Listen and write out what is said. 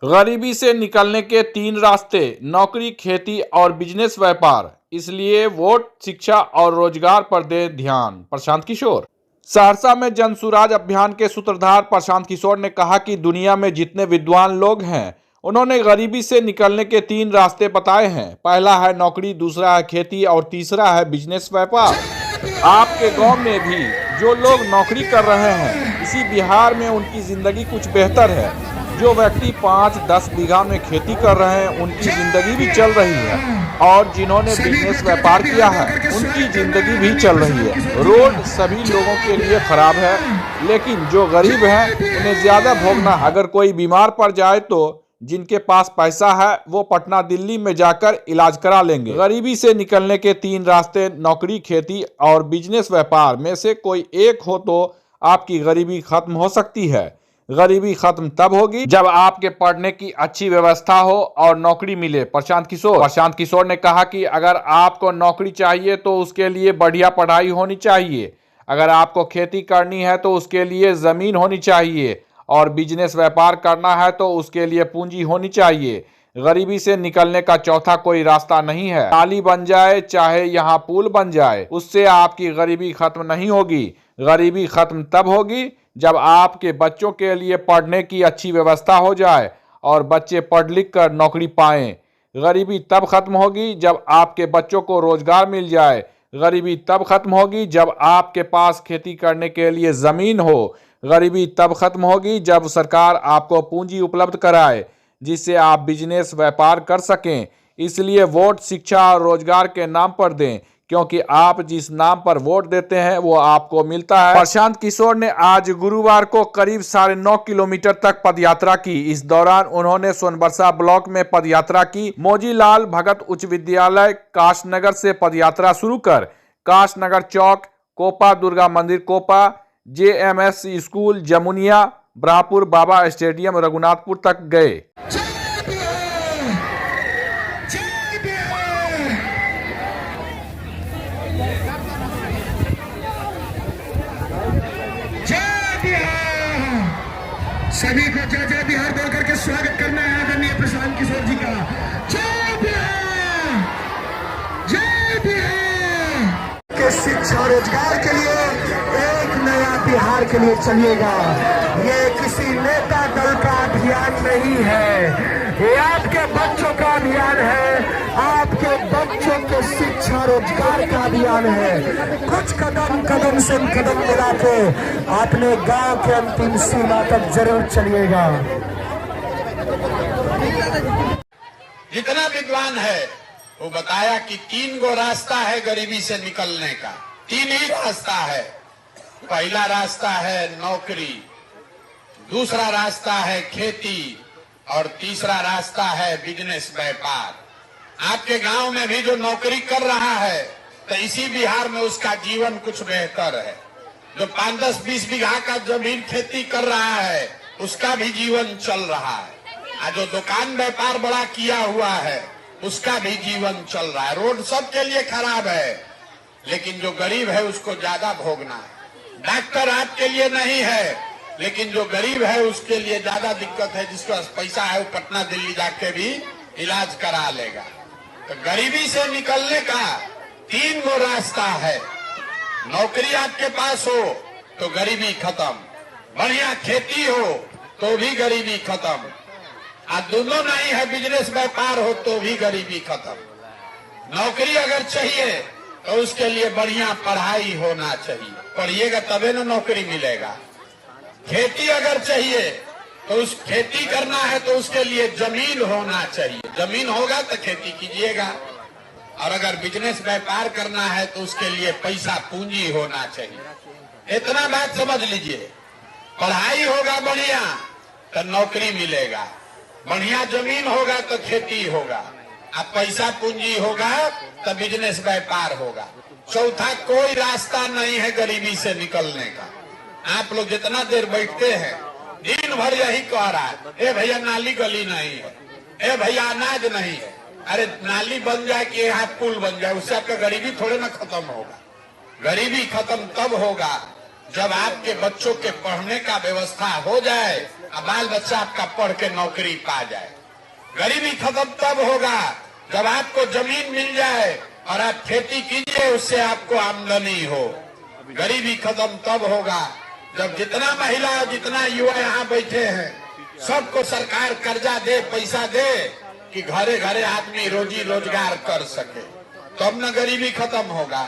गरीबी से निकलने के 3 रास्ते, नौकरी, खेती और बिजनेस व्यापार। इसलिए वोट, शिक्षा और रोजगार पर दे ध्यान। प्रशांत किशोर। सहरसा में जनसुराज अभियान के सूत्रधार प्रशांत किशोर ने कहा कि दुनिया में जितने विद्वान लोग हैं, उन्होंने गरीबी से निकलने के 3 रास्ते बताए हैं। पहला है नौकरी, दूसरा है खेती और तीसरा है बिजनेस व्यापार। आपके गांव में भी जो लोग नौकरी कर रहे हैं, इसी बिहार में उनकी जिंदगी कुछ बेहतर है। जो व्यक्ति 5-10 बीघा में खेती कर रहे हैं, उनकी जिंदगी भी चल रही है। और जिन्होंने बिजनेस व्यापार किया है, उनकी जिंदगी भी चल रही है। रोड सभी लोगों के लिए खराब है, लेकिन जो गरीब हैं उन्हें ज्यादा भोगना। अगर कोई बीमार पड़ जाए तो जिनके पास पैसा है वो पटना, दिल्ली में जाकर इलाज करा लेंगे। गरीबी से निकलने के 3 रास्ते, नौकरी, खेती और बिजनेस व्यापार में से कोई एक हो तो आपकी गरीबी खत्म हो सकती है। गरीबी खत्म तब होगी जब आपके पढ़ने की अच्छी व्यवस्था हो और नौकरी मिले। प्रशांत किशोर ने कहा कि अगर आपको नौकरी चाहिए तो उसके लिए बढ़िया पढ़ाई होनी चाहिए। अगर आपको खेती करनी है तो उसके लिए जमीन होनी चाहिए और बिजनेस व्यापार करना है तो उसके लिए पूंजी होनी चाहिए। गरीबी से निकलने का चौथा कोई रास्ता नहीं है। नाली बन जाए चाहे यहाँ पुल बन जाए, उससे आपकी गरीबी खत्म नहीं होगी। गरीबी खत्म तब होगी जब आपके बच्चों के लिए पढ़ने की अच्छी व्यवस्था हो जाए और बच्चे पढ़ लिख कर नौकरी पाएं। गरीबी तब खत्म होगी जब आपके बच्चों को रोजगार मिल जाए। गरीबी तब खत्म होगी जब आपके पास खेती करने के लिए जमीन हो। गरीबी तब खत्म होगी जब सरकार आपको पूंजी उपलब्ध कराए जिससे आप बिजनेस व्यापार कर सकें। इसलिए वोट शिक्षा और रोजगार के नाम पर दें, क्योंकि आप जिस नाम पर वोट देते हैं वो आपको मिलता है। प्रशांत किशोर ने आज गुरुवार को करीब 9.5 किलोमीटर तक पदयात्रा की। इस दौरान उन्होंने सोनबरसा ब्लॉक में पदयात्रा की। मोजीलाल भगत उच्च विद्यालय काशनगर से पदयात्रा शुरू कर काशनगर चौक, कोपा दुर्गा मंदिर कोपा, JMS स्कूल जमुनिया, ब्राहपुर बाबा स्टेडियम रघुनाथपुर तक गए। सभी को जय जय बिहार बोल करके स्वागत करना है आदरणीय प्रशांत किशोर जी का। जय बिहार, जय बिहार। के शिक्षा रोजगार के लिए एक नया बिहार के लिए चलिएगा। ये किसी नेता दल का अभियान नहीं है, ये आपके बच्चों का अभियान है। आपके बच्चों के शिक्षा रोजगार का अभियान है। कुछ कदम कदम से कदम मिला के अपने गांव के अंतिम सीमा तक जरूर चलिएगा। जितना विद्वान है वो बताया कि 3 गो रास्ता है गरीबी से निकलने का। 3 ही रास्ता है। पहला रास्ता है नौकरी, दूसरा रास्ता है खेती और तीसरा रास्ता है बिजनेस व्यापार। आपके गांव में भी जो नौकरी कर रहा है तो इसी बिहार में उसका जीवन कुछ बेहतर है। जो 5-10-20 बीघा का जमीन खेती कर रहा है उसका भी जीवन चल रहा है। और जो दुकान व्यापार बड़ा किया हुआ है उसका भी जीवन चल रहा है। रोड सबके लिए खराब है, लेकिन जो गरीब है उसको ज्यादा भोगना है। डॉक्टर आपके लिए नहीं है, लेकिन जो गरीब है उसके लिए ज्यादा दिक्कत है। जिसके पास पैसा है वो पटना दिल्ली जाके भी इलाज करा लेगा। तो गरीबी से निकलने का 3 गो रास्ता है। नौकरी आपके पास हो तो गरीबी खत्म, बढ़िया खेती हो तो भी गरीबी खत्म, और दोनों नहीं है बिजनेस व्यापार हो तो भी गरीबी खत्म। नौकरी अगर चाहिए तो उसके लिए बढ़िया पढ़ाई होना चाहिए, पढ़िएगा तबे ना नौकरी मिलेगा। खेती अगर चाहिए तो उस खेती करना है तो उसके लिए जमीन होना चाहिए, जमीन होगा तो खेती कीजिएगा। और अगर बिजनेस व्यापार करना है तो उसके लिए पैसा पूंजी होना चाहिए। इतना बात समझ लीजिए। पढ़ाई होगा बढ़िया तो नौकरी मिलेगा, बढ़िया जमीन होगा तो खेती होगा, अब पैसा पूंजी होगा तो बिजनेस व्यापार होगा। चौथा कोई रास्ता नहीं है गरीबी से निकलने का। आप लोग जितना देर बैठते हैं दिन भर यही कह रहा है, ए भैया नाली गली नहीं है, ए भैया अनाज नहीं है। अरे नाली बन जाए कि यहाँ पुल बन जाए, उससे आपका गरीबी थोड़े ना खत्म होगा। गरीबी खत्म तब होगा जब आपके बच्चों के पढ़ने का व्यवस्था हो जाए और बाल बच्चा आपका पढ़ के नौकरी पा जाए। गरीबी खत्म तब होगा जब आपको जमीन मिल जाए और आप खेती कीजिए, उससे आपको आमदनी हो। गरीबी खत्म तब होगा जब जितना महिला जितना युवा यहाँ बैठे हैं सबको सरकार कर्जा दे, पैसा दे कि घरे घरे आदमी रोजी रोजगार कर सके, तब न गरीबी खत्म होगा।